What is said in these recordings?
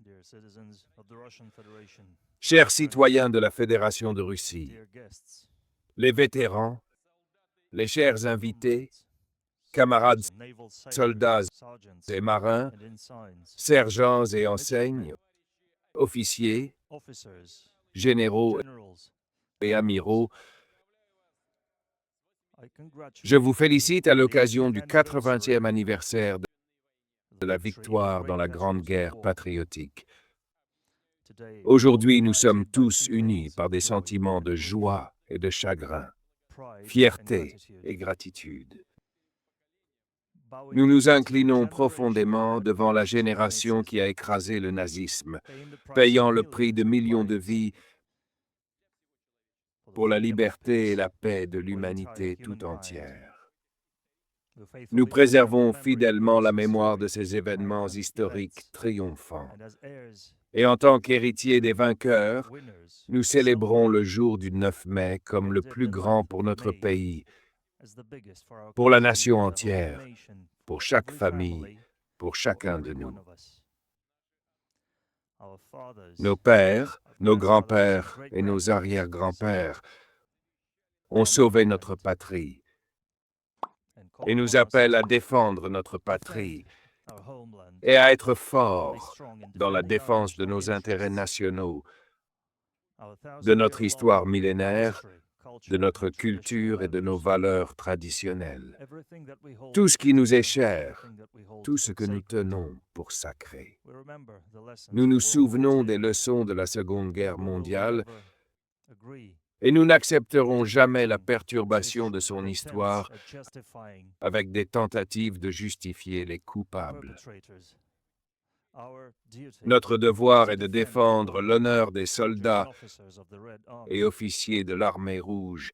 Dear citizens of the Russian Federation, Chers citoyens de la Fédération de Russie, dear guests, les vétérans, les chers invités, comrades, camarades soldiers and naval soldats sailors, sergeants et marins, and ensigns, sergents et enseignes, officiers, officers, généraux generals, et amiraux, I congratulate je vous you félicite à on the l'occasion du 80th anniversary 80e anniversaire de la victory in the victoire Great dans la Grande Nations Guerre War. patriotique. Today, we're Aujourd'hui, nous all sommes united by tous unis feelings par of des joy sentiments and de relief, joie et de chagrin, pride and fierté gratitude. et gratitude. Bowing Nous nous to the inclinons generation profondément that devant la crushed génération qui a Nazism, écrasé le nazisme, paying the price payant of le prix de millions de vies for the pour la freedom of liberté et peace la paix de for the l'humanité entire tout humankind. entière. We Nous faithfully honor préservons the memory of fidèlement la these mémoire de historic ces événements triumphant historiques events, triomphants. and as heirs, Et en tant qu'héritiers des vainqueurs, winners, nous célébrons le jour du 9 mai comme le plus grand pour notre pays, as the biggest for our pour la country, nation for the whole entière, nation, pour for chaque every famille, family, pour for chacun de every one nous. of us. Our fathers, Nos pères, our nos grandfathers, grands-pères et nos arrière-grands-pères ont sauvé notre patrie et nous appellent à défendre notre patrie et à être forts dans la défense de nos intérêts nationaux, de notre histoire millénaire, de notre culture et de nos valeurs traditionnelles. Tout ce qui nous est cher, tout ce que nous tenons pour sacré. Nous nous souvenons des leçons de la Seconde Guerre mondiale et nous n'accepterons jamais la perturbation de son histoire avec des tentatives de justifier les coupables. Notre devoir est de défendre l'honneur des soldats et officiers de l'armée rouge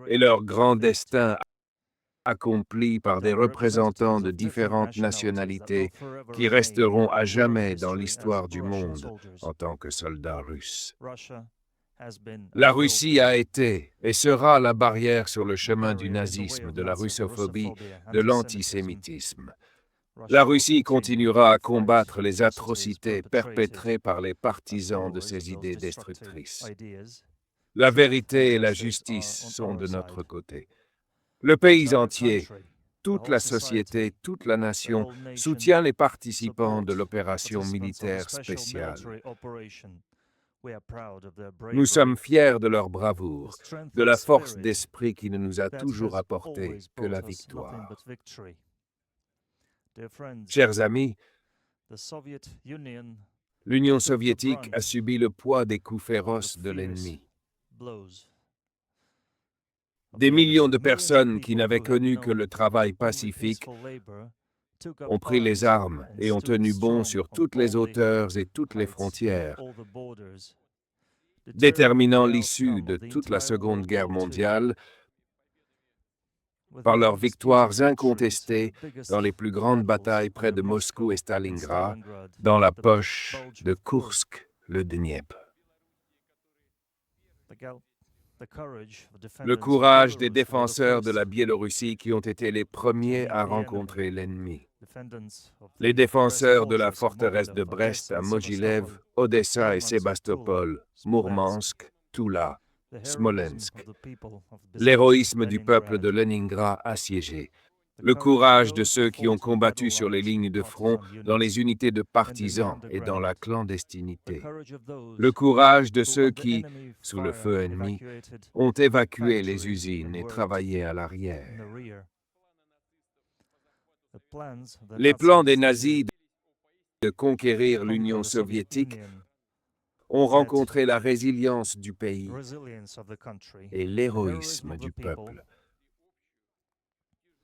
et leur grand destin accompli par des représentants de différentes nationalités qui resteront à jamais dans l'histoire du monde en tant que soldats russes. La Russie a été et sera la barrière sur le chemin du nazisme, de la russophobie, de l'antisémitisme. La Russie continuera à combattre les atrocités perpétrées par les partisans de ces idées destructrices. La vérité et la justice sont de notre côté. Le pays entier, toute la société, toute la nation soutient les participants de l'opération militaire spéciale. Nous sommes fiers de leur bravoure, de la force d'esprit qui ne nous a toujours apporté que la victoire. Chers amis, l'Union soviétique a subi le poids des coups féroces de l'ennemi. Des millions de personnes qui n'avaient connu que le travail pacifique ont pris les armes et ont tenu bon sur toutes les hauteurs et toutes les frontières, déterminant l'issue de toute la Seconde Guerre mondiale par leurs victoires incontestées dans les plus grandes batailles près de Moscou et Stalingrad, dans la poche de Kursk, le Dniepr. Le courage des défenseurs de la Biélorussie qui ont été les premiers à rencontrer l'ennemi. Les défenseurs de la forteresse de Brest à Mogilev, Odessa et Sébastopol, Mourmansk, Toula, Smolensk. L'héroïsme du peuple de Leningrad assiégé. Le courage de ceux qui ont combattu sur les lignes de front, dans les unités de partisans et dans la clandestinité. Le courage de ceux qui, sous le feu ennemi, ont évacué les usines et travaillé à l'arrière. Les plans des nazis de conquérir l'Union soviétique ont rencontré la résilience du pays et l'héroïsme du peuple.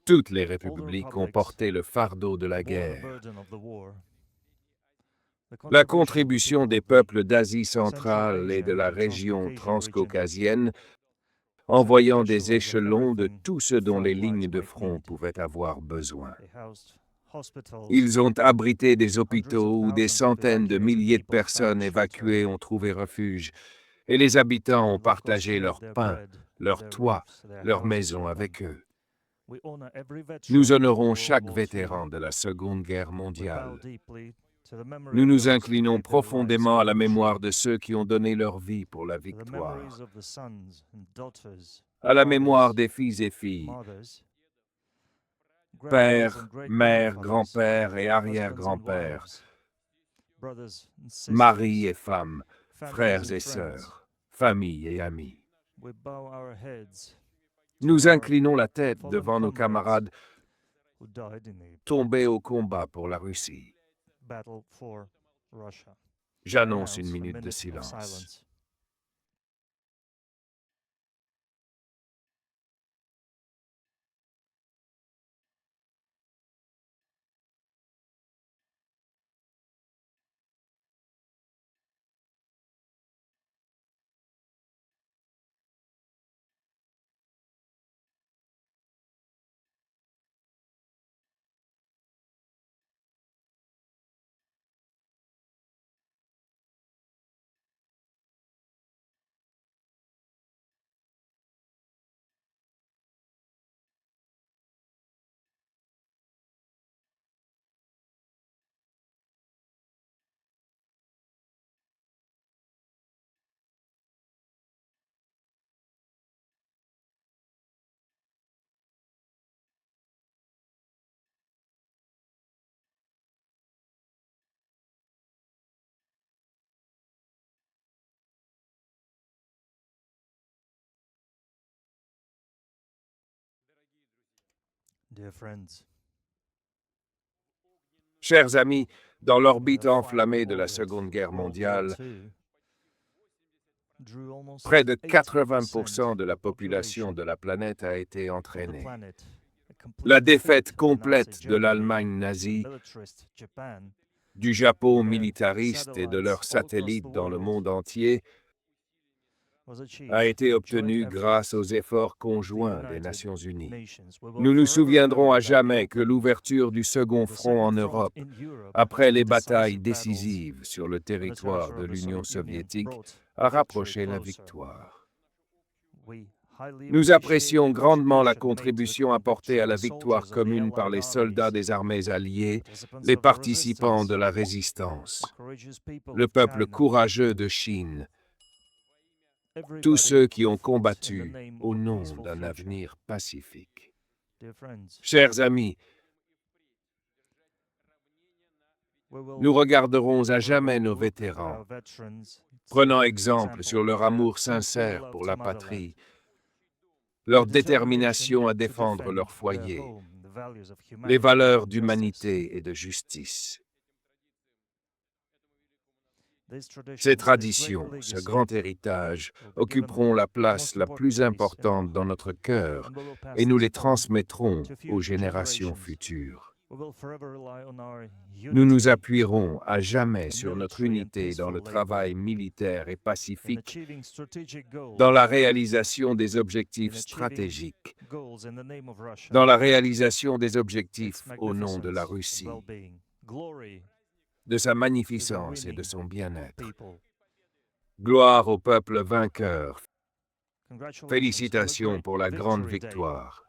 Toutes les républiques ont porté le fardeau de la guerre. La contribution des peuples d'Asie centrale et de la région transcaucasienne, envoyant des échelons de tout ce dont les lignes de front pouvaient avoir besoin. Ils ont abrité des hôpitaux où des centaines de milliers de personnes évacuées ont trouvé refuge, et les habitants ont partagé leur pain, leur toit, leurs maisons avec eux. Nous honorons chaque vétéran de la Seconde Guerre mondiale. Nous nous inclinons profondément à la mémoire de ceux qui ont donné leur vie pour la victoire, à la mémoire des fils et filles, pères, mères, grands-pères et arrière-grands-pères, maris et femmes, frères et sœurs, familles et amis. Nous inclinons la tête devant nos camarades tombés au combat pour la Russie. J'annonce une minute de silence. Chers amis, dans l'orbite enflammée de la Seconde Guerre mondiale, près de 80% de la population de la planète a été entraînée. La défaite complète de l'Allemagne nazie, du Japon militariste et de leurs satellites dans le monde entier a été obtenue grâce aux efforts conjoints des Nations Unies. Nous nous souviendrons à jamais que l'ouverture du second front en Europe, après les batailles décisives sur le territoire de l'Union soviétique, a rapproché la victoire. Nous apprécions grandement la contribution apportée à la victoire commune par les soldats des armées alliées, les participants de la résistance, le peuple courageux de Chine, tous ceux qui ont combattu au nom d'un avenir pacifique. Chers amis, nous regarderons à jamais nos vétérans, prenant exemple sur leur amour sincère pour la patrie, leur détermination à défendre leur foyer, les valeurs d'humanité et de justice. Ces traditions, ce grand héritage, occuperont la place la plus importante dans notre cœur et nous les transmettrons aux générations futures. Nous nous appuierons à jamais sur notre unité dans le travail militaire et pacifique, dans la réalisation des objectifs stratégiques, dans la réalisation des objectifs au nom de la Russie, de sa magnificence et de son bien-être. Gloire au peuple vainqueur. Félicitations pour la grande victoire.